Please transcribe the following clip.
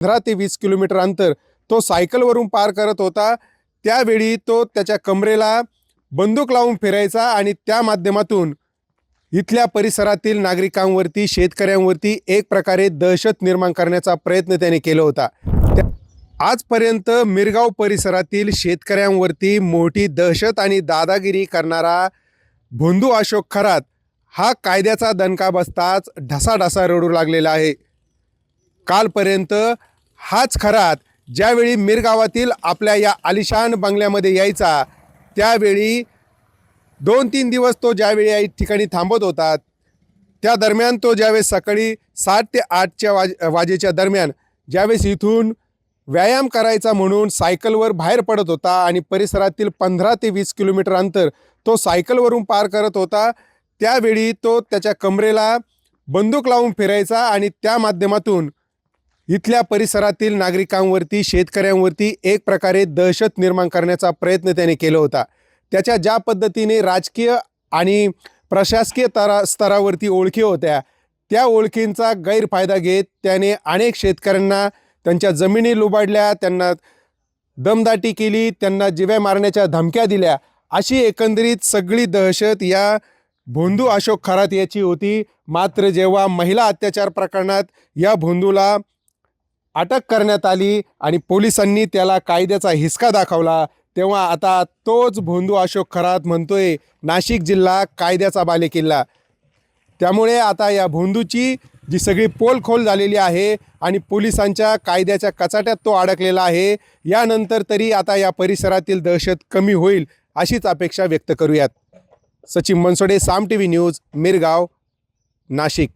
15 ते 20 किलोमीटर अंतर तो सायकलवरून पार करत होता। त्यावेळी तो त्याच्या कमरेला बंदूक लावून फिरायचा आणि त्या माध्यमातून इथल्या परिसरातील नागरिकांवरती, शेतकऱ्यांवरती एक प्रकारे दहशत निर्माण करण्याचा प्रयत्न त्याने केला होता। आजपर्यंत मिरगाव परिसरातील शेतकऱ्यांवरती मोठी दहशत आणि दादागिरी करणारा भोंदू अशोक खरात हा कायद्याचा दणका बसताच ढसाढसा रडू लागलेला आहे। कालपर्यंत हाच खरात ज्यावेळी मिरगावातील आपल्या या आलिशान बंगल्यामध्ये यायचा, त्यावेळी 2-3 दिवस तो ज्यावेळी या ठिकाणी थांबत होता, त्या दरम्यान तो ज्यावेळेस सकाळी 7 ते 8 वाजेच्या दरम्यान ज्यावेळेस इथून व्यायाम करायचा म्हणून सायकलवर बाहेर पडत होता आणि परिसरातील 15 ते 20 किलोमीटर अंतर तो सायकलवरून पार करत होता, त्यावेळी तो त्याच्या कमरेला बंदूक लावून फिरायचा आणि त्या माध्यमातून इथल्या परिसरातील नागरिकांवरती, शेतकऱ्यांवरती एक प्रकारे दहशत निर्माण करण्याचा प्रयत्न त्याने केला होता। त्याच्या ज्या पद्धतीने राजकीय आणि प्रशासकीय स्तरावरती ओळखी होत्या, त्या ओळखींचा गैरफायदा घेत त्याने अनेक शेतकऱ्यांना त्यांच्या जमिनी लुबाडल्या, त्यांना दमदाटी केली, त्यांना जिवे मारण्याच्या धमक्या दिल्या। अशी एकंदरीत सगळी दहशत या भोंदू अशोक खरात याची होती। मात्र जेव्हा महिला अत्याचार प्रकरणात या भोंदूला अटक करण्यात आली आणि पोलिसांनी त्याला कायद्याचा हिसका दाखवला, तेव्हा आता तोच भोंदू अशोक खरात म्हणतोय नाशिक जिल्हा कायद्याचा बालेकिल्ला। त्यामुळे आता या भोंदूची जी सगळी पोलखोल झालेली आहे आणि पोलिसांच्या कायद्याच्या कचाट्यात तो अडकलेला आहे। यानंतर तरी आता या परिसरातील दहशत कमी होईल अशीच अपेक्षा व्यक्त करूयात। सचिन मनसोडे, साम टीव्ही न्यूज, मिरगाव, नाशिक।